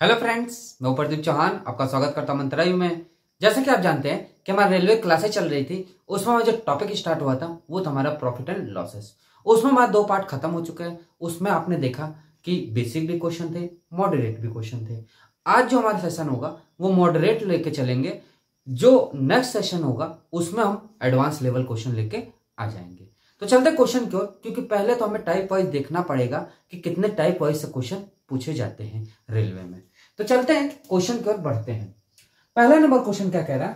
Hello friends, मैं प्रदीप चौहान आपका स्वागत करता हूं मंत्रालय में। जैसा कि आप जानते हैं कि हमारी रेलवे क्लासेस चल रही थी, उसमें जो टॉपिक स्टार्ट हुआ था वो था हमारा प्रॉफिट एंड लॉसेस। उसमें हमारे 2 पार्ट खत्म हो चुके हैं। उसमें आपने देखा कि बेसिक भी क्वेश्चन थे, मॉडरेट भी क्वेश्चन थे। आज जो हमारा सेशन होगा वो मॉडरेट लेके चलेंगे। जो नेक्स्ट सेशन होगा उसमें हम एडवांस लेवल क्वेश्चन लेके आ जाएंगे। तो चलते क्वेश्चन की ओर, क्योंकि पहले तो हमें टाइप वाइज देखना पड़ेगा कि कितने टाइप वाइज से क्वेश्चन पूछे जाते हैं रेलवे में। तो चलते हैं क्वेश्चन की ओर बढ़ते हैं। पहला नंबर क्वेश्चन क्या कह रहा है?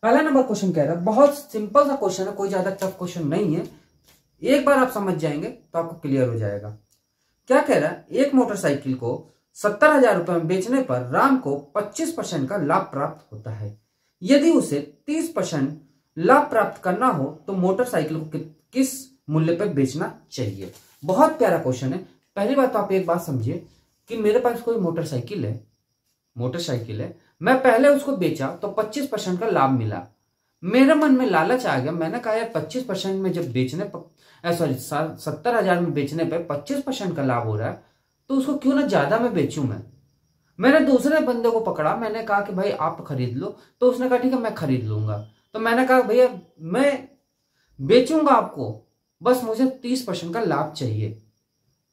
पहला नंबर क्वेश्चन कह रहा है, बहुत सिंपल सा क्वेश्चन है, कोई ज्यादा टफ क्वेश्चन नहीं है। एक बार आप समझ जाएंगे तो आपको क्लियर हो जाएगा। क्या कह रहा है? एक मोटरसाइकिल को 70,000 रुपए में बेचने पर राम को 25% का लाभ प्राप्त होता है। यदि उसे 30% लाभ प्राप्त करना हो तो मोटरसाइकिल को किस मूल्य पर बेचना चाहिए? बहुत प्यारा क्वेश्चन है। पहली बात तो आप एक बात समझिए कि मेरे पास कोई मोटरसाइकिल है, मैं पहले उसको बेचा तो 25% का लाभ मिला। मेरे मन में लालच आ गया, मैंने कहा यार 25% में जब बेचने पर 70,000 में बेचने पर 25% का लाभ हो रहा है तो उसको क्यों ना ज्यादा में बेचूं। मैंने दूसरे बंदे को पकड़ा, मैंने कहा कि भाई आप खरीद लो, तो उसने कहा ठीक है मैं खरीद लूंगा। तो मैंने कहा भैया मैं बेचूंगा आपको, बस मुझे 30% का लाभ चाहिए।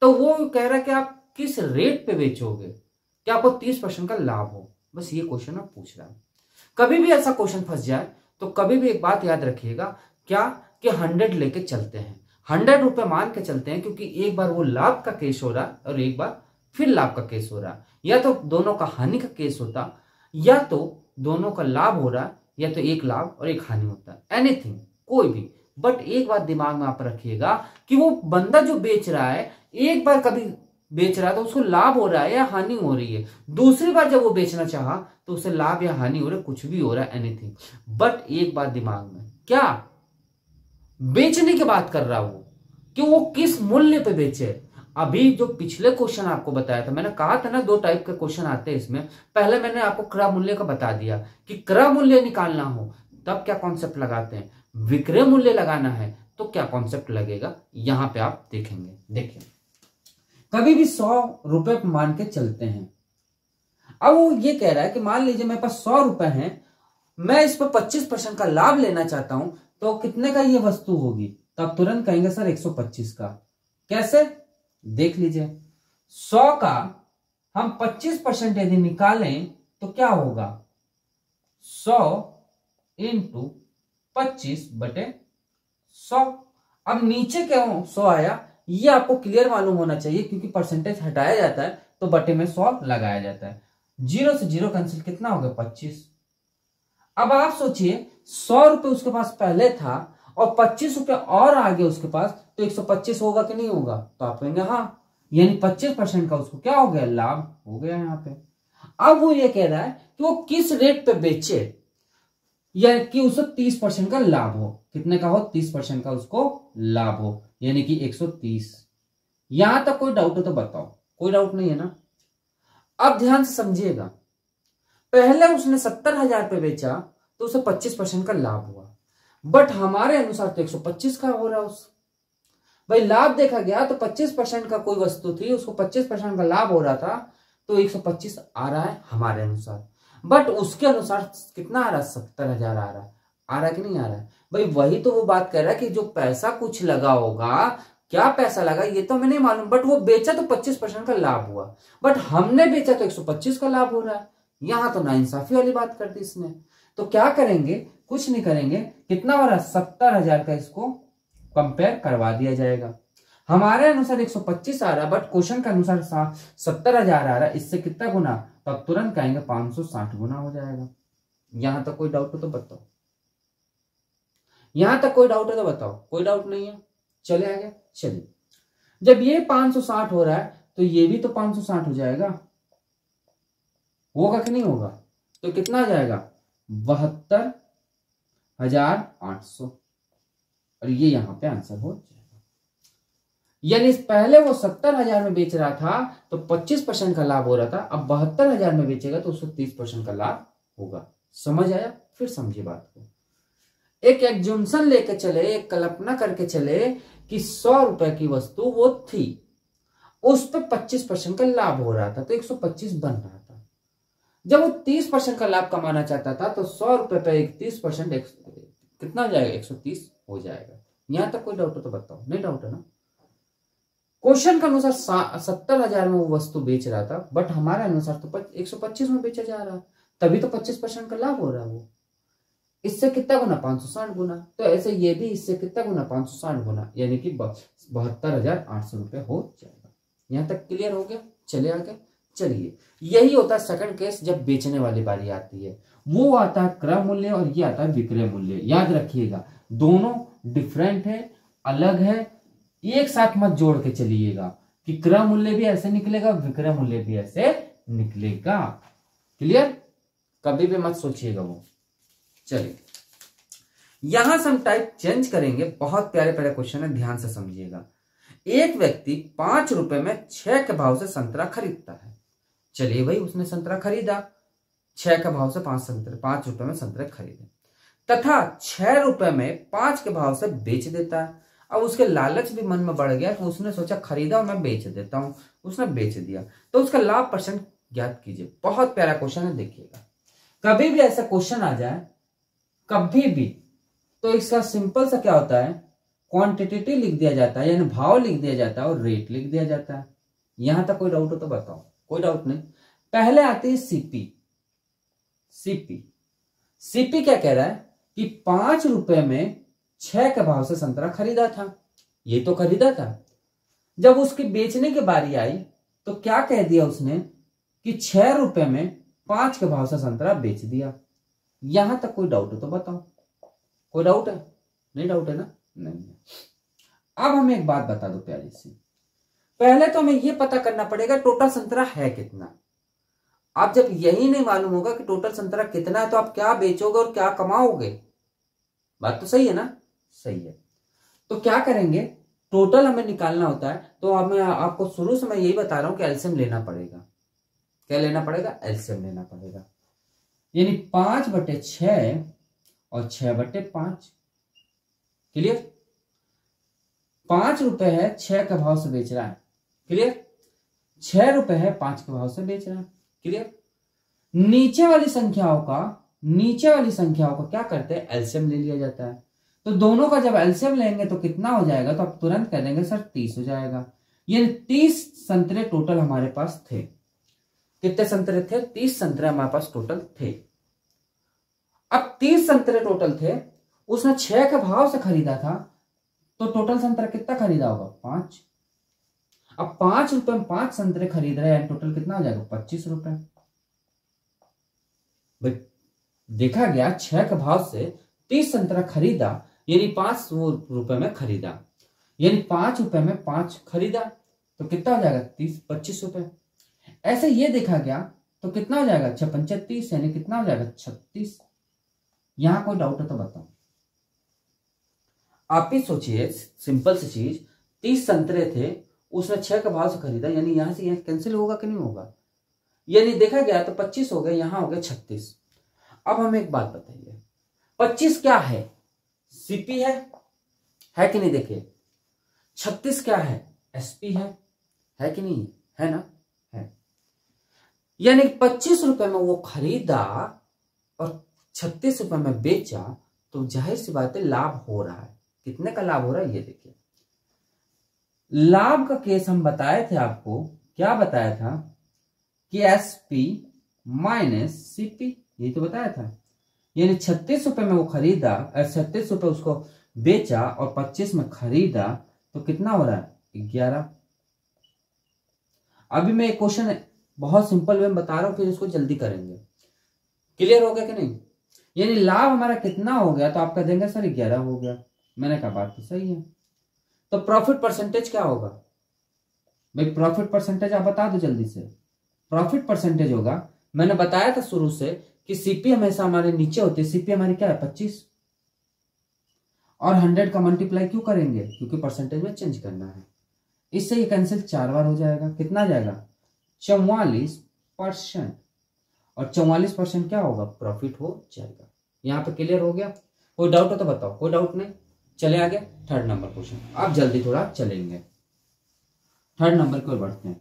तो वो कह रहा है कि आप किस रेट पे बेचोगे कि आपको 30% का लाभ हो। बस ये क्वेश्चन आप पूछ रहा है। कभी भी ऐसा क्वेश्चन फंस जाए तो कभी भी एक बात याद रखिएगा, क्या कि 100 लेके चलते हैं, 100 रुपए मान के चलते हैं, क्योंकि एक बार वो लाभ का केस हो रहा है और एक बार फिर लाभ का केस हो रहा है। या तो दोनों का हानि का केस होता, या तो दोनों का लाभ हो रहा है, या तो एक लाभ और एक हानि होता है। एनीथिंग, कोई भी। बट एक बात दिमाग में आप रखिएगा कि वो बंदा जो बेच रहा है, एक बार कभी बेच रहा है तो उसको लाभ हो रहा है या हानि हो रही है। दूसरी बार जब वो बेचना चाहा तो उसे लाभ या हानि हो रहा है, कुछ भी हो रहा है, एनीथिंग। बट एक बात दिमाग में, क्या बेचने की बात कर रहा है वो, कि वो किस मूल्य पे बेचे। अभी जो पिछले क्वेश्चन आपको बताया था, मैंने कहा था ना 2 टाइप के क्वेश्चन आते हैं इसमें। पहले मैंने आपको क्रय मूल्य का बता दिया कि क्रय मूल्य निकालना हो तब क्या कॉन्सेप्ट लगाते हैं, विक्रय मूल्य लगाना है तो क्या कॉन्सेप्ट लगेगा, यहां पे आप देखेंगे। देखिए, कभी भी 100 रुपए मान के चलते हैं। अब वो ये कह रहा है कि मान लीजिए मेरे पास 100 रुपए हैं, मैं इस पर 25% का लाभ लेना चाहता हूं, तो कितने का ये वस्तु होगी? तो आप तुरंत कहेंगे सर 125 का। कैसे? देख लीजिए, 100 का हम 25% यदि निकालें तो क्या होगा? 100 इंटू 25/100। अब नीचे क्यों 100 आया ये आपको क्लियर मालूम होना चाहिए, क्योंकि परसेंटेज हटाया जाता है तो बटे में 100 लगाया जाता है। 0 से 0 कैंसिल, कितना हो गया? 25। अब आप सोचिए 100 रुपए उसके पास पहले था और 25 रुपए और आ गए उसके पास, तो 125 होगा कि नहीं होगा? तो आप कहेंगे हाँ, यानी 25% का उसको क्या हो गया? लाभ हो गया यहाँ पे। अब वो ये कह रहा है कि वो किस रेट पे बेचे, या कि उसे 30% का लाभ हो। कितने का हो? 30% का उसको लाभ हो, यानी कि 130। यहां तक कोई डाउट हो तो बताओ। कोई डाउट नहीं है ना? अब ध्यान से समझिएगा, पहले उसने 70,000 पे बेचा तो उसे 25% का लाभ हुआ, बट हमारे अनुसार तो 125 का हो रहा है। उस भाई लाभ देखा गया तो 25% का कोई वस्तु थी, उसको 25% का लाभ हो रहा था, तो 125 आ रहा है हमारे अनुसार। बट उसके अनुसार कितना आ रहा है? 70,000 आ रहा है कि नहीं आ रहा है? भाई वही तो वो बात कर रहा है कि जो पैसा कुछ लगा होगा, क्या पैसा लगा ये तो हमें नहीं मालूम, बट वो बेचा तो 25% का लाभ हुआ, बट हमने बेचा तो 125 का लाभ हो रहा है। यहां तो नाइंसाफी वाली बात कर दी इसने। तो क्या करेंगे? कुछ नहीं करेंगे। कितना हो रहा है? 70,000 का इसको कंपेयर करवा दिया जाएगा। हमारे अनुसार 125 आ रहा है, बट क्वेश्चन के अनुसार 70,000 आ रहा है। इससे कितना गुना? तो अब तुरंत कहेंगे 560 गुना हो जाएगा। यहां तक कोई डाउट हो तो बताओ। यहां तक कोई डाउट है तो बताओ। कोई डाउट नहीं है, चले आगे। चलिए, जब ये 560 हो रहा है तो ये भी तो 560 हो जाएगा। होगा कि नहीं होगा? तो कितना आ जाएगा? 72,800। और ये यहां पे आंसर हो जाएगा। यानी पहले वो 70,000 में बेच रहा था तो 25% का लाभ हो रहा था, अब 72,000 में बेचेगा तो उसको 30% का लाभ होगा। समझ आया? फिर समझिए बात को। एक एग्जम्पशन लेके चले, एक कल्पना करके चले कि 100 रुपए की वस्तु वो थी, उस पर 25% का लाभ हो रहा था, तो 125 बन रहा था। जब वो 30% का लाभ कमाना चाहता था तो 100 रुपए पे 30% कितना हो जाएगा, 130 हो जाएगा। यहां तक कोई डाउट हो तो बताओ, नहीं डाउट है ना। क्वेश्चन के अनुसार 70,000 में वो वस्तु बेच रहा था, बट हमारे अनुसार तो 125 में बेचा जा रहा है, तभी तो 25% का लाभ हो रहा है। वो इससे कितना गुना, 560 गुना। तो ऐसे ये भी इससे कितना गुना, 560 गुना, यानी कि 72,800 रुपए हो जाएगा। यहां तक क्लियर हो गया। चले आगे। चलिए, यही होता है सेकंड केस जब बेचने वाली बारी आती है। वो आता है क्रय मूल्य और ये आता है विक्रय मूल्य। याद रखिएगा दोनों डिफरेंट है, अलग है, एक साथ मत जोड़ के चलिएगा कि क्रय मूल्य भी ऐसे निकलेगा, विक्रय मूल्य भी ऐसे निकलेगा। क्लियर, कभी भी मत सोचिएगा वो। चलिए, यहां से हम टाइप चेंज करेंगे। बहुत प्यारे प्यारे क्वेश्चन है, ध्यान से समझिएगा। एक व्यक्ति 5 रुपए में 6 के भाव से संतरा खरीदता है। चलिए भाई, उसने संतरा खरीदा 6 के भाव से, 5 रुपए में संतरे खरीदे, तथा 6 रुपए में 5 के भाव से बेच देता है। अब उसके लालच भी मन में बढ़ गया कि उसने सोचा खरीदा और मैं बेच देता हूं, उसने बेच दिया, तो उसका लाभ परसेंट ज्ञात कीजिए। बहुत प्यारा क्वेश्चन है, देखिएगा। कभी भी ऐसा क्वेश्चन आ जाए कभी भी, तो इसका सिंपल सा क्या होता है, क्वांटिटेटिव लिख दिया जाता है, यानी भाव लिख दिया जाता है और रेट लिख दिया जाता है। यहां तक कोई डाउट हो तो बताओ। कोई डाउट नहीं। पहले आती है सीपी। सीपी क्या कह रहा है कि 5 रुपए में 6 के भाव से संतरा खरीदा था, ये तो खरीदा था। जब उसकी बेचने की बारी आई तो क्या कह दिया उसने कि 6 रुपए में 5 के भाव से संतरा बेच दिया। यहां तक कोई डाउट हो तो बताओ। कोई डाउट है? नहीं डाउट है ना? नहीं। अब हमें एक बात बता दो प्यारी सी। पहले तो हमें यह पता करना पड़ेगा टोटल संतरा है कितना। आप जब यही नहीं मालूम होगा कि टोटल संतरा कितना है तो आप क्या बेचोगे और क्या कमाओगे। बात तो सही है ना? सही है। तो क्या करेंगे, टोटल हमें निकालना होता है, तो हमें आपको शुरू से मैं यही बता रहा हूं कि एलसीएम लेना पड़ेगा। क्या लेना पड़ेगा? एलसीएम लेना पड़ेगा। यानी 5/6 और 6/5। क्लियर? 5 रुपए है, 6 के भाव से बेच रहा है। क्लियर? 6 रुपए है, 5 के भाव से बेच रहा है। क्लियर? नीचे वाली संख्याओं का क्या करते हैं, एलसीएम ले लिया जाता है। तो दोनों का जब एलसीएम लेंगे तो कितना हो जाएगा, तो आप तुरंत कह देंगे सर 30 हो जाएगा। ये 30 संतरे टोटल हमारे पास थे। कितने संतरे थे? 30 संतरे हमारे पास टोटल थे। अब 30 संतरे टोटल थे, उसने 6 के भाव से खरीदा था, तो टोटल संतरा कितना खरीदा होगा? 5। अब 5 रुपए में 5 संतरे खरीद रहे हैं, टोटल कितना हो जाएगा? 25 रुपए। भाई देखा गया 6 के भाव से 30 संतरा खरीदा, यानी 5 रुपए में खरीदा, यानी 5 रुपए में 5 खरीदा, तो कितना हो जाएगा? 25 रुपए। ऐसे ये देखा गया तो कितना हो जाएगा? 6×5 यानी कितना हो जाएगा? 36। यहां कोई डाउट है तो बताओ। आप ही सोचिए, सिंपल सी चीज, 30 संतरे थे, उसने 6 के भाव से खरीदा, यानी यहां से यहां कैंसिल होगा कि नहीं होगा? यानी देखा गया तो 25 हो गए, यहां हो गए 36। अब हमें एक बात बताइए, 25 क्या है? सीपी है कि नहीं? देखिए 36 क्या है? एसपी है कि नहीं? है ना? है। यानी 25 रुपए में वो खरीदा और 36 रुपए में बेचा, तो जाहिर सी बात है लाभ हो रहा है। कितने का लाभ हो रहा है ये देखिए। लाभ का केस हम बताए थे आपको, क्या बताया था कि एसपी माइनस सीपी, ये तो बताया था। यानी 36 रुपए में वो खरीदा, 36 रुपए उसको बेचा और 25 में खरीदा, तो कितना हो रहा है? 11। अभी मैं एक क्वेश्चन बहुत सिंपल वे में बता रहा हूं, फिर इसको जल्दी करेंगे। क्लियर हो गया कि नहीं? यानी लाभ हमारा कितना हो गया, तो आप कह देंगे सर 11 हो गया। मैंने कहा बात तो सही है। तो प्रॉफिट परसेंटेज क्या होगा भाई? प्रॉफिट परसेंटेज आप बता दो जल्दी से। प्रॉफिट परसेंटेज होगा, मैंने बताया था शुरू से कि सीपी हमेशा हमारे नीचे होती है। सीपी हमारी क्या है? 25, और 100 का मल्टीप्लाई क्यों करेंगे? क्योंकि परसेंटेज में चेंज करना है। इससे ये कैंसिल 4 बार हो जाएगा। कितना जाएगा? 44%। और 44% क्या होगा? प्रॉफिट हो जाएगा। यहां पे क्लियर हो गया? कोई डाउट हो तो बताओ। कोई डाउट नहीं? चले आगे थर्ड नंबर क्वेश्चन। आप जल्दी थोड़ा चलेंगे। थर्ड नंबर की ओर बढ़ते हैं।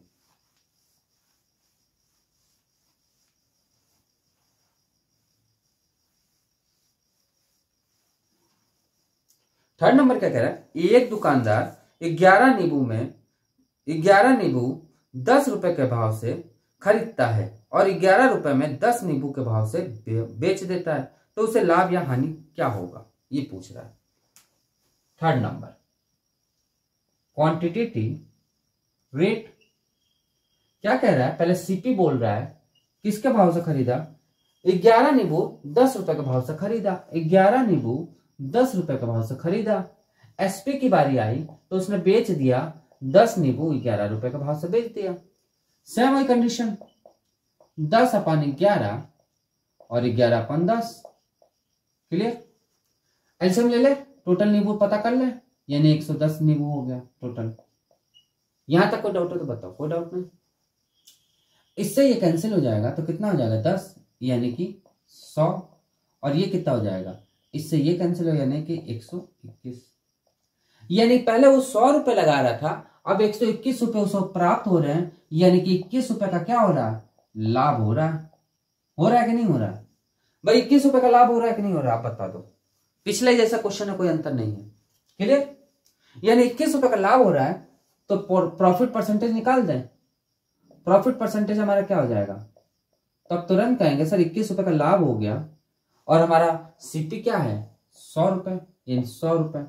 थर्ड नंबर क्या कह रहा है, एक दुकानदार 11 नींबू 10 रुपए के भाव से खरीदता है और 11 रुपए में 10 नींबू के भाव से बेच देता है, तो उसे लाभ या हानि क्या होगा, ये पूछ रहा है। थर्ड नंबर, क्वांटिटेटिव रेट क्या कह रहा है, पहले सीपी बोल रहा है किसके भाव से खरीदा, 11 नींबू 10 रुपए के भाव से खरीदा, 11 नींबू 10 रुपए के भाव से खरीदा। एसपी की बारी आई तो उसने बेच दिया 10 नींबू 11 रुपए के भाव से बेच दिया। सेम वही कंडीशन, 10/11 और 11/10, क्लियर। एलसीएम ले ले, टोटल नींबू पता कर ले, यानी 110 नींबू हो गया टोटल। यहां तक कोई डाउट हो तो बताओ, कोई डाउट नहीं। इससे ये कैंसिल हो जाएगा तो कितना हो जाएगा 10 यानी कि 100, और ये कितना हो जाएगा, इससे ये कैंसिल हो यानी कि 121, यानी पहले वो 100 रुपए लगा रहा था, अब 121 रुपए उसको प्राप्त हो रहे हैं, यानी कि 21 रुपए का क्या हो रहा है, लाभ हो रहा है। हो रहा है कि नहीं हो रहा है भाई, 21 रुपए का लाभ हो रहा है कि नहीं हो रहा, आप बता दो। पिछले जैसा क्वेश्चन है, कोई अंतर नहीं है, क्लियर। यानी 21 रुपए का लाभ हो रहा है तो प्रॉफिट परसेंटेज निकाल दें, प्रॉफिट परसेंटेज हमारा क्या हो जाएगा, तो अब तुरंत कहेंगे सर 21 रुपए का लाभ हो गया और हमारा सीपी क्या है 100 रुपए, इन 100 रुपए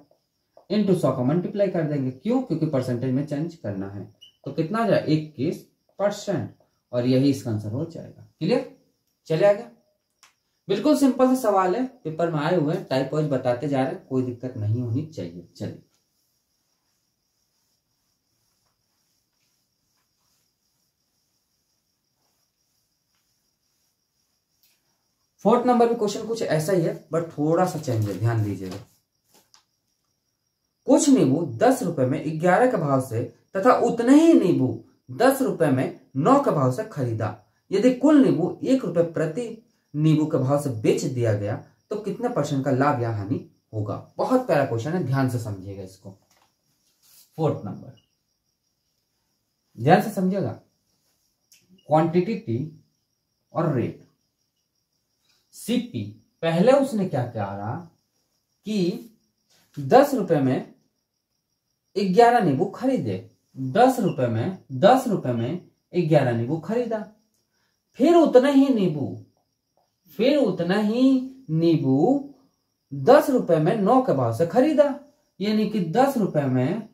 इंटू 100 का मल्टीप्लाई कर देंगे, क्यों, क्योंकि परसेंटेज में चेंज करना है, तो कितना हो जाएगा 21%, और यही इसका आंसर हो जाएगा, क्लियर। चले आगे, बिल्कुल सिंपल सा सवाल है, पेपर में आए हुए हैं, टाइप वाइज बताते जा रहे हैं, कोई दिक्कत नहीं होनी चाहिए। चलिए फोर्थ नंबर भी क्वेश्चन कुछ ऐसा ही है, बट थोड़ा सा चेंज है, ध्यान दीजिएगा। कुछ नींबू 10 रुपए में 11 के भाव से तथा उतने ही नींबू 10 रुपए में 9 के भाव से खरीदा। यदि कुल नींबू 1 रुपए प्रति नींबू के भाव से बेच दिया गया तो कितने % का लाभ या हानि होगा। बहुत प्यारा क्वेश्चन है, ध्यान से समझिएगा इसको। फोर्थ नंबर ध्यान से समझिएगा, क्वांटिटी और रेट। सीपी पहले उसने क्या करा कि 10 रुपए में 11 नींबू खरीदे, 10 रुपए में 11 नींबू खरीदा, फिर उतना ही नींबू 10 रुपए में 9 के भाव से खरीदा, यानी कि 10 रुपए में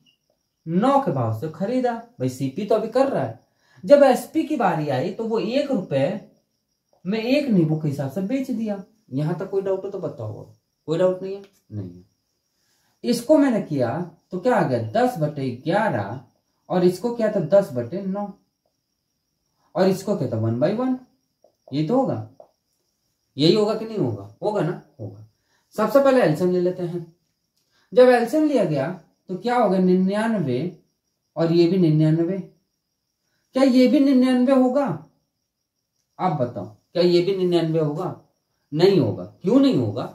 9 के भाव से खरीदा। भाई सीपी तो अभी कर रहा है, जब एसपी की बारी आई तो वो 1 रुपए में 1 नींबू के हिसाब से बेच दिया। यहां तक कोई डाउट हो तो बताओ, कोई डाउट नहीं है, नहीं है। इसको मैंने किया तो क्या आ गया 10/11, और इसको क्या था 10/9, और इसको क्या था 1/1, ये तो होगा, यही होगा कि नहीं होगा, होगा ना, होगा। सबसे पहले एलसीएम ले लेते हैं। जब एलसीएम लिया गया तो क्या होगा 99, और ये भी 99, क्या ये भी 99 होगा, आप बताओ, क्या ये भी 99 होगा, नहीं होगा। क्यों नहीं होगा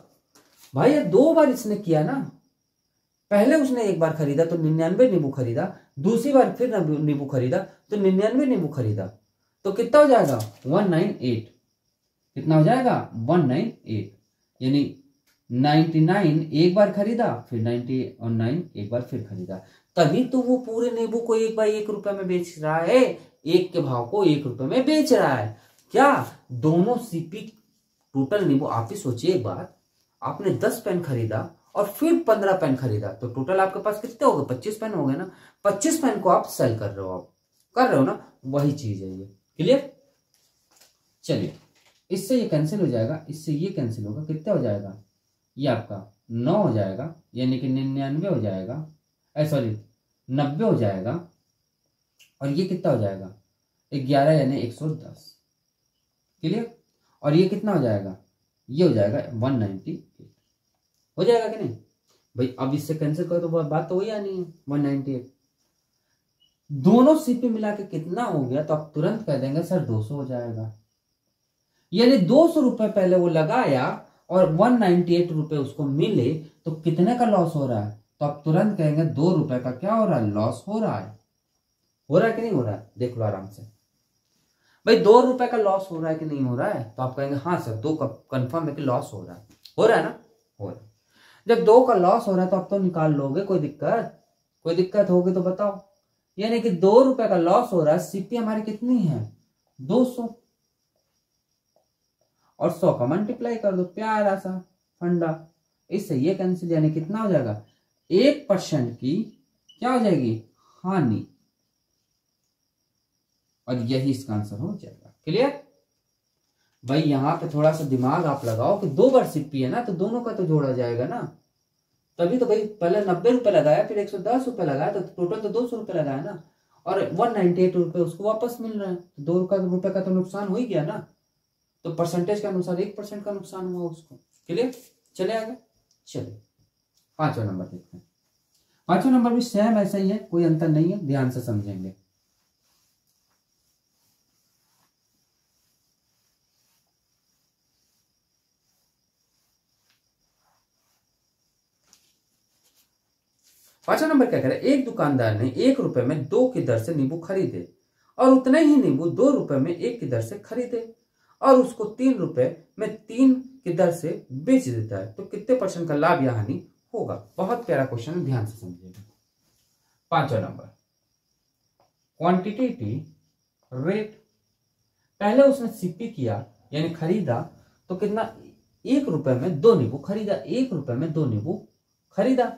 भाई, ये 2 बार इसने किया ना, पहले उसने एक बार खरीदा तो 99 नींबू खरीदा, दूसरी बार फिर नींबू खरीदा तो 99 नींबू खरीदा, तो कितना हो जाएगा 198, कितना हो जाएगा 198, यानी 99 एक बार खरीदा, फिर 99 एक बार फिर खरीदा, तभी तो वो पूरे नींबू को 1 रुपए में बेच रहा है, एक के भाव को 1 रुपए में बेच रहा है। क्या दोनों सीपी टोटल नींबू, आप ही सोचिए एक बात, आपने 10 पेन खरीदा और फिर 15 पेन खरीदा, तो टोटल आपके पास कितने हो गए 25 पेन हो गए ना, 25 पेन को आप सेल कर रहे हो, आप कर रहे हो ना, वही चीज है ये, क्लियर। चलिए इससे ये कैंसिल हो जाएगा, इससे ये कैंसिल होगा, कितना हो जाएगा, ये आपका 9 हो जाएगा, यानी कि 99 हो जाएगा, सॉरी 90 हो जाएगा, और ये कितना हो जाएगा 11 यानी 110, क्लियर। और ये कितना हो जाएगा, ये हो जाएगा 198, हो जाएगा कि नहीं भाई। अब इससे कैंसिल करो तो बात तो वही आनी है 198, दोनों सीपी मिला के कितना हो गया, तो आप तुरंत कह देंगे सर 200 हो जाएगा, यानी 200 रुपए पहले वो लगाया और 198 रुपए उसको मिले, तो कितने का लॉस हो रहा है, तो आप तुरंत कहेंगे 2 रुपए का क्या हो रहा है, लॉस हो रहा है, हो रहा है कि नहीं हो रहा है? देख लो आराम से भाई, 2 रुपए का लॉस हो रहा है कि नहीं हो रहा है? तो आप कहेंगे हाँ सर 2 का कंफर्म है कि लॉस हो रहा है। हो रहा है ना? हो रहा है। जब 2 का लॉस हो रहा है तो आप तो निकाल लोगे, कोई दिक्कत होगी तो बताओ। यानी कि 2 रुपए का लॉस हो रहा है, सीपी हमारी कितनी है 200, और 100 का मल्टीप्लाई कर दो, प्यारा सा फंडा। इससे ये कैंसिल, यानी कितना हो जाएगा 1% की क्या हो जाएगी हानि, और यही इसका आंसर हो जाएगा। क्लियर भाई? यहां पे थोड़ा सा दिमाग आप लगाओ कि 2 बार सीपी है ना, तो दोनों का तो जोड़ा जाएगा ना, तभी तो भाई पहले 90 रुपए लगाया, फिर 110 रुपए लगाया, तो टोटल तो 200 रुपए लगाया ना, और 198 रुपए उसको वापस मिल रहा है, तो 2 रुपए का तो नुकसान हो ही गया ना, तो परसेंटेज के अनुसार 1% का नुकसान हुआ उसको। क्लियर? चले आगे, चलिए 5वां नंबर देखते हैं। 5वां नंबर भी सेम ऐसा ही है, कोई अंतर नहीं है, ध्यान से समझेंगे। पांचवा नंबर क्या कह रहा है? एक दुकानदार ने 1 रुपए में 2 की दर से नींबू खरीदे और उतने ही नींबू 2 रुपए में 1 की दर से खरीदे और उसको 3 रुपए में 3 की दर से बेच देता है, तो कितने % का लाभ या हानि होगा? बहुत प्यारा क्वेश्चन है, ध्यान से समझिएगा। 5वां नंबर क्वांटिटेटिव रेट। पहले उसने सीपी किया यानी खरीदा, तो कितना 1 रुपए में 2 नींबू खरीदा, 1 रुपए में 2 नींबू खरीदा।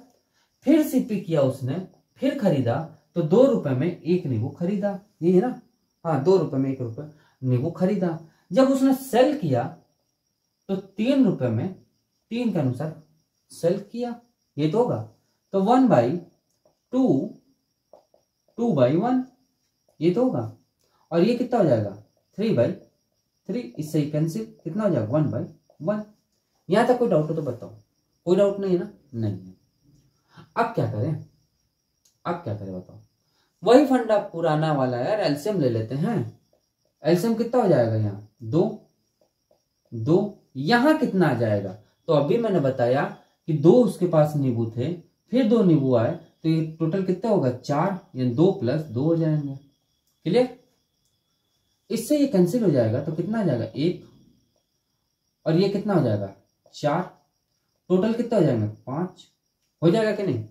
फिर सीपी किया उसने, फिर खरीदा, तो 2 रुपए में 1 नींबू खरीदा, ये है ना? हाँ, 2 रुपए में 1 रुपए नींबू खरीदा। जब उसने सेल किया तो 3 रुपए में 3 के अनुसार सेल किया, ये तो होगा। तो 1/2 2/1 ये तो होगा, और ये कितना हो जाएगा 3/3, इससे ही कैंसिल, कितना हो जाएगा 1/1। यहां तक कोई डाउट हो तो बताओ? कोई डाउट नहीं है ना? नहीं है। अब क्या करें बताओ? वही फंडा पुराना वाला यार, एलसीएम ले लेते हैं। एलसीएम कितना हो जाएगा यहाँ 2, यहां कितना आ जाएगा? तो अभी मैंने बताया कि 2 उसके पास नींबू थे, फिर 2 नींबू आए, तो ये टोटल कितना होगा 4, यानी 2 + 2 हो जाएंगे। क्लियर? इससे ये कैंसिल हो जाएगा, तो कितना आ जाएगा 1, और ये कितना हो जाएगा 4, टोटल कितना हो जाएगा 5। हो जाएगा कि नहीं?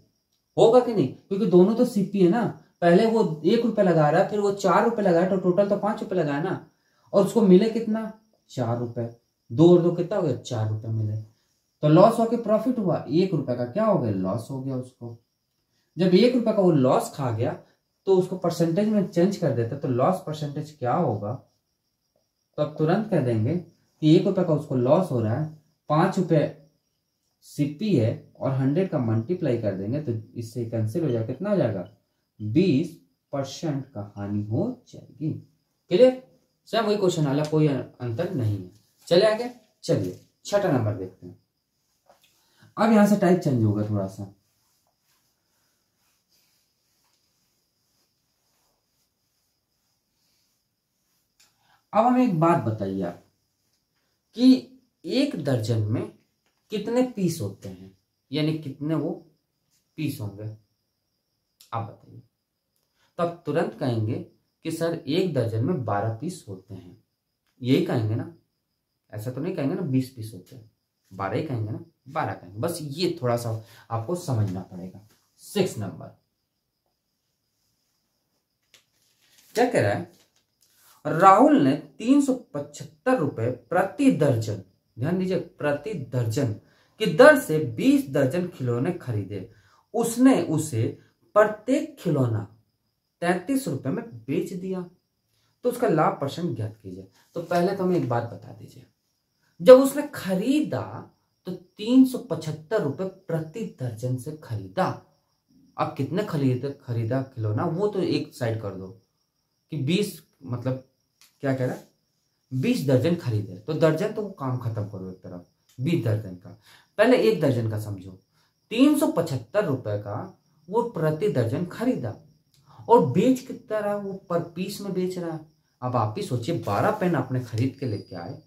होगा कि नहीं? क्योंकि दोनों तो सीपी है ना, पहले वो 1 रुपए लगा रहा है, फिर वो 4 रुपए लगाया, तो टोटल तो 5 रुपए लगाया ना, और उसको मिले कितना 4 रुपए, 2 और 2 कितना हो गया 4 रुपए मिले, तो लॉस होके प्रॉफिट हुआ 1 रुपए का, क्या हो गया लॉस हो गया उसको। जब 1 रुपए का वो लॉस खा गया, तो उसको परसेंटेज में चेंज कर देता, तो लॉस परसेंटेज क्या होगा? तो अब तुरंत कह देंगे कि 1 रुपए का उसको लॉस हो रहा है, 5 रुपए सीपी है, और 100 का मल्टीप्लाई कर देंगे, तो इससे कैंसिल हो जाएगा, कितना हो जाएगा 20% का हानि हो जाएगी। क्लियर? सेम वही क्वेश्चन वाला, कोई अंतर नहीं है। चले आगे, चलिए 6वां नंबर देखते हैं। अब यहां से टाइप चेंज होगा थोड़ा सा। अब हमें एक बात बताइए आप कि 1 दर्जन में कितने पीस होते हैं, यानी कितने वो पीस होंगे, आप बताइए। तो आप तुरंत कहेंगे कि सर 1 दर्जन में 12 पीस होते हैं, यही कहेंगे ना? ऐसा तो नहीं कहेंगे ना 20 पीस होते हैं, 12 ही कहेंगे ना, 12 कहेंगे। बस ये थोड़ा सा आपको समझना पड़ेगा। 6 नंबर क्या कह रहा है? राहुल ने 375 रुपए प्रति दर्जन, ध्यान दीजिए, प्रति दर्जन की दर से 20 दर्जन खिलौने खरीदे। उसने उसे प्रत्येक खिलौना 33 रुपए में बेच दिया, तो उसका लाभ % ज्ञात कीजिए। तो पहले तो हमें एक बात बता दीजिए, जब उसने खरीदा तो 375 रुपए प्रति दर्जन से खरीदा। अब कितने खरीदा खिलौना, वो तो एक साइड कर दो कि 20, मतलब क्या कह रहा है 20 दर्जन खरीदे, तो दर्जन तो काम खत्म करो एक तरफ, 20 दर्जन का, पहले 1 दर्जन का समझो। 375 रुपए का वो प्रति दर्जन खरीदा, और बेच कितना रहा, वो पर पीस में बेच रहा है। अब आप ही सोचिए, 12 पेन आपने खरीद के लेके आए,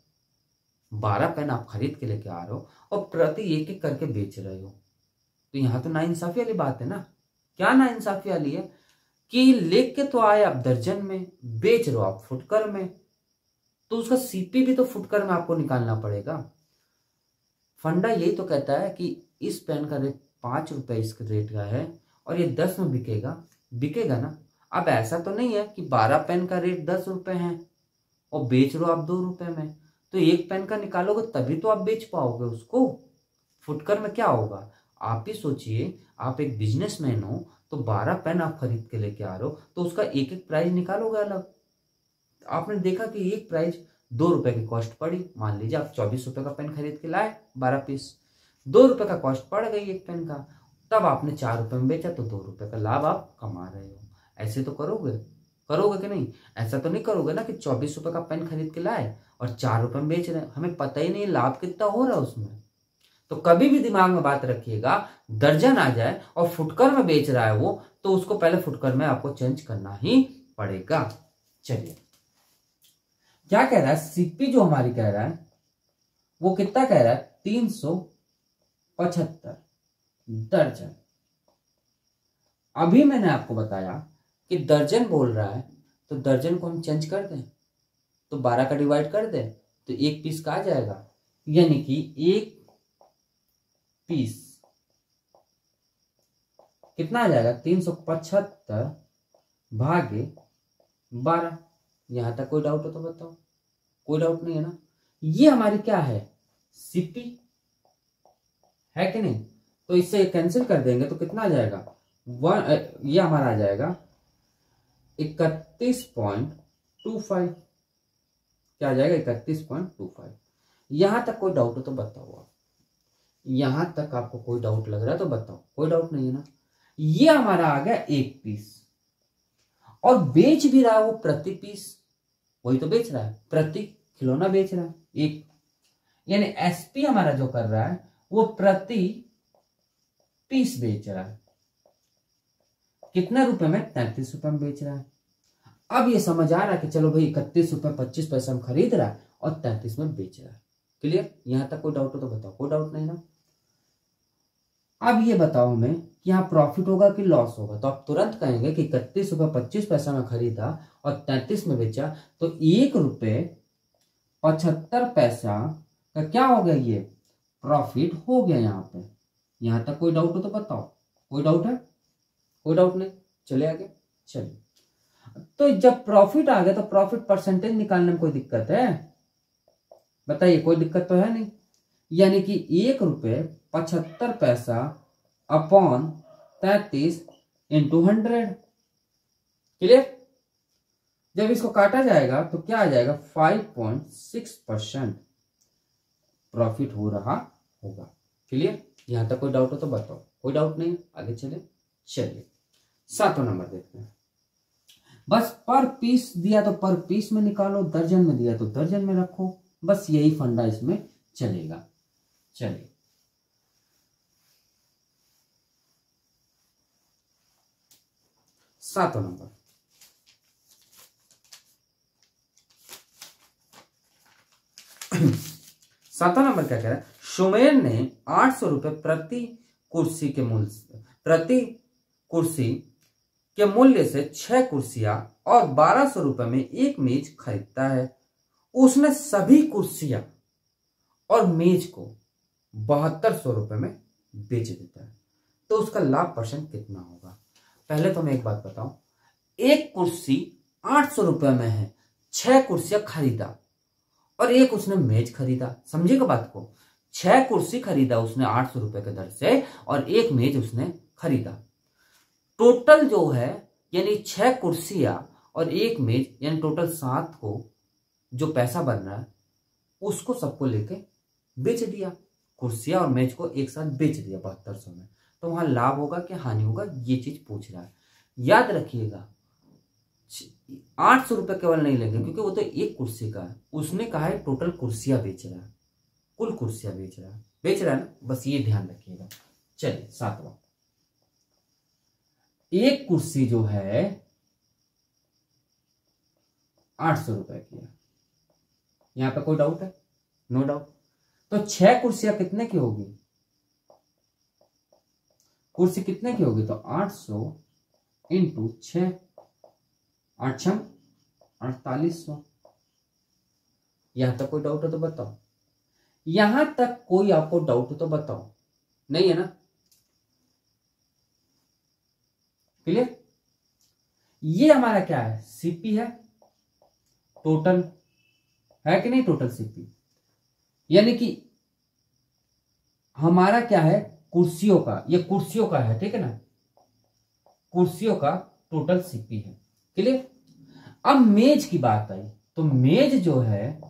12 पेन आप खरीद के लेके आ रहे हो, और प्रति एक एक करके बेच रहे हो, तो यहां तो नाइंसाफी वाली बात है ना। क्या नाइंसाफी वाली है? कि लेके तो आए आप दर्जन में, बेच रहे हो आप फुटकर में, तो उसका सीपी भी तो फुटकर में आपको निकालना पड़ेगा। फंडा यही तो कहता है कि इस पेन का रेट 5 रुपए इसके रेट का है और ये 10 में बिकेगा, बिकेगा ना। अब ऐसा तो नहीं है कि 12 पेन का रेट 10 रुपए है और बेच रहे हो आप 2 रुपए में, तो एक पेन का निकालोगे तभी तो आप बेच पाओगे उसको। फुटकर में क्या होगा, आप ही सोचिए, आप एक बिजनेसमैन हो तो 12 पेन आप खरीद के लेके आ रहे हो तो उसका एक एक प्राइस निकालोगे अलग। आपने देखा कि एक प्राइस 2 रुपए की कॉस्ट पड़ी, मान लीजिए आप 24 रुपए का पेन खरीद के लाए 12 पीस, 2 रुपए का कॉस्ट पड़ गई एक पेन का, तब आपने 4 रुपए में बेचा तो 2 रुपए का लाभ आप कमा रहे हो। ऐसे तो करोगे, करोगे कि नहीं? ऐसा तो नहीं करोगे ना कि 24 रुपए का पेन खरीद के लाए और 4 रुपए में बेच रहे हैं, हमें पता ही नहीं लाभ कितना हो रहा है उसमें। तो कभी भी दिमाग में बात रखिएगा, दर्जन आ जाए और फुटकर में बेच रहा है वो, तो उसको पहले फुटकर में आपको चेंज करना ही पड़ेगा। चलिए क्या कह रहा है, सीपी जो हमारी कह रहा है वो कितना कह रहा है, 375 दर्जन। अभी मैंने आपको बताया कि दर्जन बोल रहा है तो दर्जन को हम चेंज कर दें तो 12 का डिवाइड कर दें तो एक पीस का आ जाएगा, यानी कि एक पीस कितना आ जाएगा, 375 भागे 12। यहां तक कोई डाउट हो तो बताओ? कोई डाउट नहीं है ना? ये हमारी क्या है, सीपी है कि नहीं? तो इससे कैंसिल कर देंगे तो कितना आ जाएगा, ये हमारा आ जाएगा 31.25। क्या आ जाएगा, 31.25। यहां तक कोई डाउट हो तो बताओ आप? यहां तक आपको कोई डाउट लग रहा है तो बताओ? कोई डाउट नहीं है ना? ये हमारा आ गया एक पीस, और बेच भी रहा है वो प्रति पीस, वही तो बेच रहा है, प्रति खिलौना बेच रहा है एक, यानी एसपी हमारा जो कर रहा है वो प्रति पीस बेच रहा है। कितने रुपए में, 33 रुपए में बेच रहा है। अब ये समझ आ रहा है कि चलो भाई 31 रुपए 25 पैसे में खरीद रहा है और 33 में बेच रहा है। क्लियर? यहां तक कोई डाउट हो तो बताओ? कोई डाउट नहीं ना? अब ये बताओ हमें कि यहाँ प्रॉफिट होगा कि लॉस होगा, तो आप तुरंत कहेंगे कि 31 रुपए 25 पैसा में खरीदा और 33 में बेचा, तो 1 रुपए 75 पैसा का क्या हो गया, ये प्रॉफिट हो गया यहाँ पे। यहां तक कोई डाउट हो तो बताओ? कोई डाउट है? कोई डाउट नहीं? चले आगे। चलिए, तो जब प्रॉफिट आ गया तो प्रॉफिट परसेंटेज निकालने में कोई दिक्कत है? बताइए, कोई दिक्कत तो है नहीं। यानी कि 1 रुपए 75 पैसा अपॉन 33 इंटू 100। क्लियर? जब इसको काटा जाएगा तो क्या आ जाएगा, 5.6% प्रॉफिट हो रहा होगा। क्लियर? यहां तक कोई डाउट हो तो बताओ? कोई डाउट नहीं? आगे चले। चलिए 7वां नंबर देखते हैं। बस पर पीस दिया तो पर पीस में निकालो, दर्जन में दिया तो दर्जन में रखो, बस यही फंडा इसमें चलेगा। चलिए 7वां नंबर, सातवां नंबर क्या कह रहा है, सुमेर ने 800 रुपए प्रति कुर्सी के मूल्य से 6 कुर्सियां और 1200 रुपए में एक मेज खरीदता है। उसने सभी कुर्सियां और मेज को 7200 रुपए में बेच देता है, तो उसका लाभ परसेंट कितना होगा? पहले तो मैं एक बात बताऊं, एक कुर्सी 800 रुपए में है, 6 कुर्सियां खरीदा और एक उसने मेज खरीदा। समझिएगा बात को, 6 कुर्सी खरीदा उसने 800 रुपए के दर से और एक मेज उसने खरीदा। टोटल जो है यानी 6 कुर्सियां और एक मेज, यानी टोटल 7 को जो पैसा बन रहा है उसको सबको लेके बेच दिया। कुर्सियां और मेज को एक साथ बेच दिया 7200 में, तो वहां लाभ होगा कि हानि होगा, ये चीज पूछ रहा है। याद रखिएगा 800 रुपए केवल नहीं लेंगे क्योंकि वो तो एक कुर्सी का है, उसने कहा है टोटल कुर्सियां बेच रहा है, कुल कुर्सियां बेच रहा है ना, बस ये ध्यान रखिएगा। चलिए 7वां, एक कुर्सी जो है 800 रुपए की है। यहां पे कोई डाउट है? No doubt. तो 6 कुर्सियां कितने की होगी, कुर्सी कितने की होगी, तो 800 इंटू 6, 8 4800। यहां तक कोई डाउट हो तो बताओ, यहां तक कोई आपको डाउट हो तो बताओ, नहीं है ना? क्लियर? ये हमारा क्या है? सीपी है, टोटल है कि नहीं? टोटल सीपी यानी कि हमारा क्या है? कुर्सियों का, ये कुर्सियों का है, ठीक है ना? कुर्सियों का टोटल सीपी है। क्लियर? अब मेज की बात आई तो मेज जो है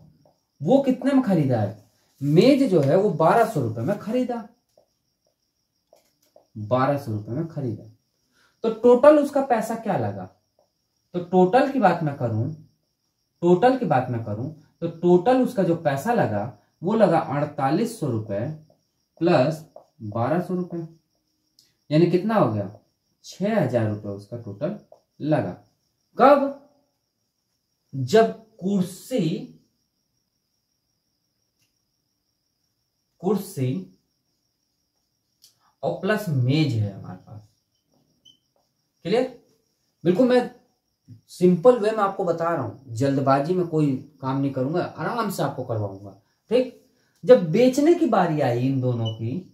वो कितने में खरीदा है? मेज जो है वो 1200 रुपए में खरीदा, 1200 रुपए में खरीदा। तो टोटल उसका पैसा क्या लगा? तो टोटल की बात मैं करूं, टोटल की बात मैं करूं तो टोटल उसका जो पैसा लगा वो लगा 4800 रुपए प्लस 1200 रुपए, यानी कितना हो गया? 6000 रुपए उसका टोटल लगा। कब? जब कुर्सी और प्लस मेज है हमारे पास। क्लियर? बिल्कुल मैं सिंपल वे में आपको बता रहा हूं, जल्दबाजी में कोई काम नहीं करूंगा, आराम से आपको करवाऊंगा। ठीक? जब बेचने की बारी आई इन दोनों की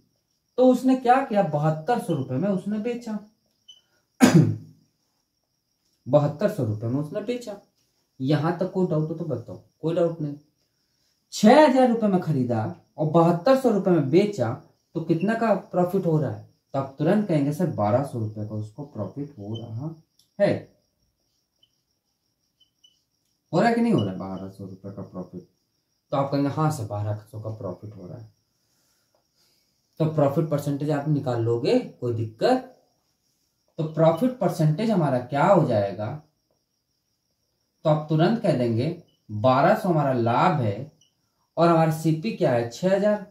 तो उसने क्या किया? 7200 रुपए में उसने बेचा। 7200 रुपए में उसने बेचा। यहां तक कोई डाउट हो तो बताओ, कोई डाउट नहीं। 6000 रुपए में खरीदा और 7200 रुपए में बेचा तो कितना का प्रॉफिट हो रहा है? तो आप तुरंत कहेंगे सर 1200 रुपए का उसको प्रॉफिट हो रहा है। हो रहा है कि नहीं हो रहा है 1200 रुपए का प्रॉफिट? तो आप कहेंगे हाँ सर 1200 का प्रॉफिट हो रहा है। तो प्रॉफिट परसेंटेज आप निकाल लोगे, कोई दिक्कत? तो प्रॉफिट परसेंटेज हमारा क्या हो जाएगा? तो आप तुरंत कह देंगे 1200 हमारा लाभ है और हमारी सीपी क्या है? 6000।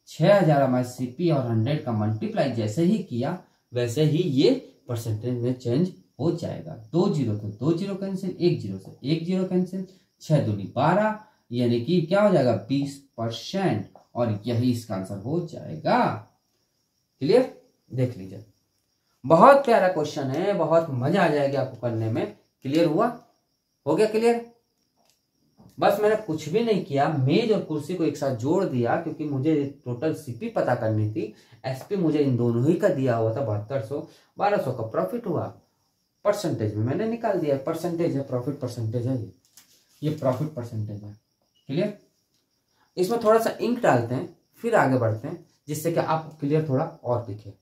6000 हमारी सीपी और 100 का मल्टीप्लाई जैसे ही किया वैसे ही ये परसेंटेज में चेंज हो जाएगा। 2 जीरो तो 2 जीरो कैंसिल, 1 जीरो से 1 जीरो कैंसिल, 6 दूनी 12, यानी कि क्या हो जाएगा? 20%, और यही इसका आंसर हो जाएगा। क्लियर? देख लीजिए, बहुत प्यारा क्वेश्चन है, बहुत मजा आ जाएगा आपको करने में। क्लियर हुआ? हो गया क्लियर? बस मैंने कुछ भी नहीं किया, मेज और कुर्सी को एक साथ जोड़ दिया क्योंकि मुझे टोटल सीपी पता करनी थी। एसपी मुझे इन दोनों ही का दिया हुआ था 7200, 1200 का प्रॉफिट हुआ, परसेंटेज में मैंने निकाल दिया। परसेंटेज है, प्रॉफिट परसेंटेज है, ये प्रॉफिट परसेंटेज है। क्लियर? इसमें थोड़ा सा इंक डालते हैं फिर आगे बढ़ते हैं जिससे कि आपको क्लियर थोड़ा और दिखे।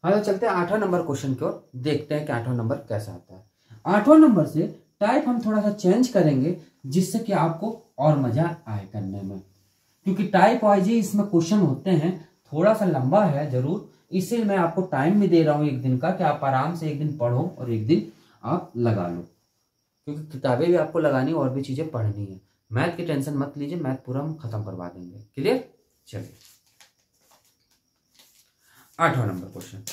हाँ तो चलते हैं 8वां नंबर क्वेश्चन की ओर, देखते हैं कि 8वां नंबर कैसा आता है। 8वां नंबर से टाइप हम थोड़ा सा चेंज करेंगे जिससे कि आपको और मजा आए करने में, क्योंकि टाइप वाइज ही इसमें क्वेश्चन होते हैं। थोड़ा सा लंबा है जरूर, इसलिए मैं आपको टाइम भी दे रहा हूं एक दिन का कि आप आराम से एक दिन पढ़ो और एक दिन आप लगा लो, क्योंकि किताबें भी आपको लगानी और भी चीजें पढ़नी है। मैथ की टेंशन मत लीजिए, मैथ पूरा हम खत्म करवा देंगे। क्लियर? चलिए 8वां नंबर क्वेश्चन।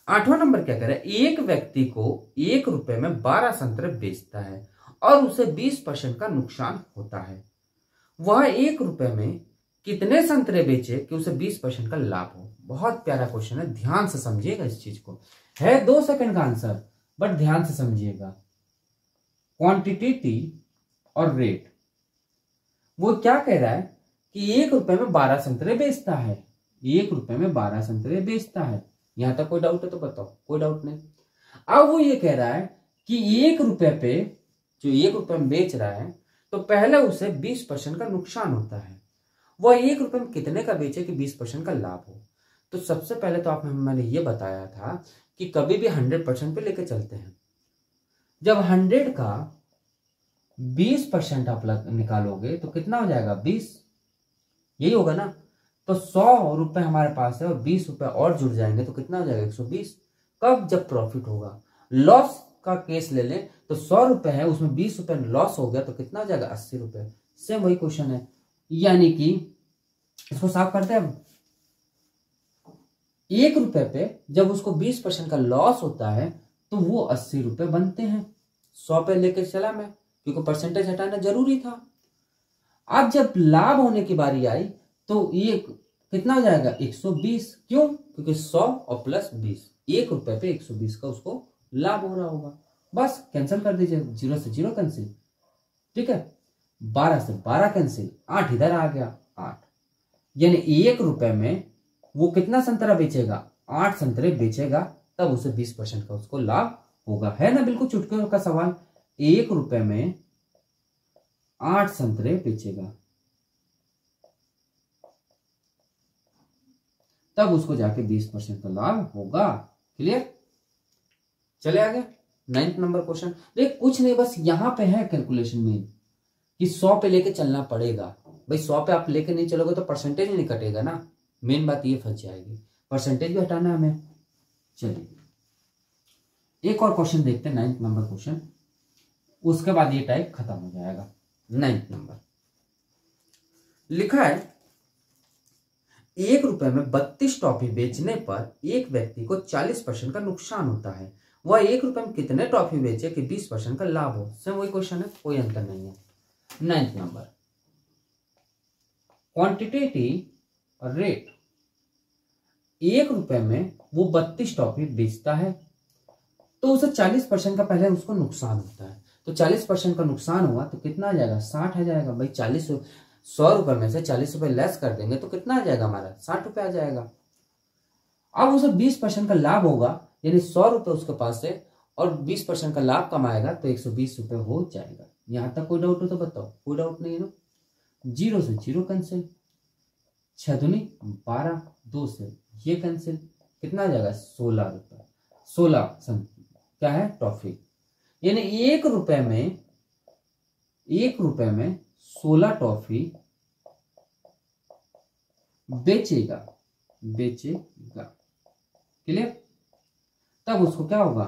8वां नंबर क्या कह रहा है? एक व्यक्ति को 1 रुपए में 12 संतरे बेचता है और उसे 20% का नुकसान होता है। वह 1 रुपए में कितने संतरे बेचे कि उसे 20% का लाभ हो? बहुत प्यारा क्वेश्चन है, ध्यान से समझिएगा इस चीज को। है 2 सेकंड का आंसर, बट ध्यान से समझिएगा। क्वांटिटी और रेट। वो क्या कह रहा है कि 1 रुपए में 12 संतरे बेचता है, 1 रुपए में 12 संतरे बेचता है। यहां तक कोई डाउट है तो बताओ, कोई डाउट नहीं। अब वो ये कह रहा है कि 1 रुपए पे, जो 1 रुपए में बेच रहा है, तो पहले उसे 20% का नुकसान होता है। वह 1 रुपए में कितने का बेचे कि 20% का लाभ हो? तो सबसे पहले तो मैंने ये बताया था कि कभी भी 100% पे लेके चलते हैं। जब 100 का 20% आप निकालोगे तो कितना हो जाएगा? 20, यही होगा ना? तो 100 रुपए हमारे पास है और 20 रुपए और जुड़ जाएंगे तो कितना हो जाएगा? 120। कब? जब प्रॉफिट होगा। लॉस का केस ले लें तो 100 रुपए है, उसमें 20 रुपए लॉस हो गया तो कितना हो जाएगा? 80 रुपए। सेम वही क्वेश्चन है, यानी कि इसको साफ करते हैं। 1 रुपए पे जब उसको 20% का लॉस होता है तो वो 80 रुपए बनते हैं। 100 पे लेके चला मैं, क्योंकि परसेंटेज हटाना जरूरी था। अब जब लाभ होने की बारी आई तो ये कितना हो जाएगा 120। क्यों? क्योंकि 100 और प्लस 20, 1 रुपए पे 120 का उसको लाभ हो रहा होगा। बस कैंसिल कर दीजिए, 0 से 0 कैंसिल, ठीक है। 12 से 12 कैंसिल, 8 इधर आ गया 8, यानी 1 रुपए में वो कितना संतरा बेचेगा? 8 संतरे बेचेगा, तब उसे 20% का उसको लाभ होगा। है ना बिल्कुल चुटकियों का सवाल। 1 रुपए में 8 संतरे बेचेगा, तब उसको जाके 20% का लाभ होगा। क्लियर? चले आगे 9th नंबर क्वेश्चन। देख कुछ नहीं, बस यहां पे है कैलकुलेशन में कि 100 पे लेके चलना पड़ेगा। भाई 100 पे आप लेके नहीं चलोगे तो परसेंटेज नहीं कटेगा ना, मेन बात ये फंस जाएगी, परसेंटेज भी हटाना है हमें। चलिए एक और क्वेश्चन देखते हैं, 9th नंबर क्वेश्चन, उसके बाद ये टाइप खत्म हो जाएगा। 9th नंबर लिखा है 1 रुपए में 32 टॉफी बेचने पर एक व्यक्ति को 40% का नुकसान होता है। वह 1 रुपए में कितने टॉफी बेचे कि 20% का लाभ हो? सेम वही क्वेश्चन है, कोई अंतर नहीं है। 9th नंबर क्वांटिटेटिव रेट, 1 रुपए में वो 32 टॉफी बेचता है तो उसे 40% का पहले उसको नुकसान होता है। तो 40% का नुकसान हुआ तो कितना आ जाएगा? 60 आ जाएगा। भाई 100 रुपए में से 40 रुपए लेस कर देंगे तो कितना आ जाएगा हमारा? 60 रुपए आ जाएगा। अब उसे 20% का लाभ होगा, यानी 100 रुपए उसके पास से और 20% का लाभ कमाएगा तो 120 रुपए हो जाएगा। यहां तक कोई डाउट हो तो बताओ। कोई डाउट नहीं है ना? 0 से 0 कैंसिल, 6 दूनी 12, 2 से ये कैंसिल, कितना आ जाएगा? 16 रुपए। 16 क्या है? टॉफी। यानी 1 रुपए में 16 टॉफी बेचेगा। क्लियर? तब उसको क्या होगा?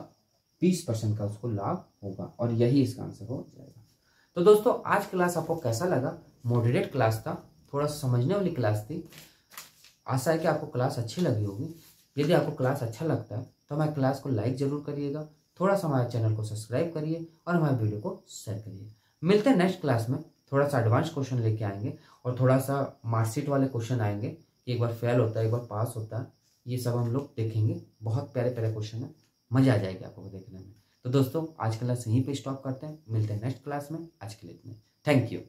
20% का उसको लाभ होगा, और यही इसका आंसर हो जाएगा। तो दोस्तों आज क्लास आपको कैसा लगा? मॉडरेट क्लास था, थोड़ा समझने वाली क्लास थी। आशा है कि आपको क्लास अच्छी लगी होगी। यदि आपको क्लास अच्छा लगता है तो हमारे क्लास को लाइक जरूर करिएगा, थोड़ा सा हमारे चैनल को सब्सक्राइब करिए और हमारे वीडियो को शेयर करिए। मिलते हैं नेक्स्ट क्लास में, थोड़ा सा एडवांस क्वेश्चन लेके आएंगे और थोड़ा सा मार्कशीट वाले क्वेश्चन आएंगे। एक बार फेल होता है, एक बार पास होता है, ये सब हम लोग देखेंगे। बहुत प्यारे प्यारे क्वेश्चन है, मजा आ जाएगी आपको देखने में। तो दोस्तों आज क्लास यहीं पे स्टॉप करते हैं, मिलते हैं नेक्स्ट क्लास में। आज के लिए इतना, थैंक यू।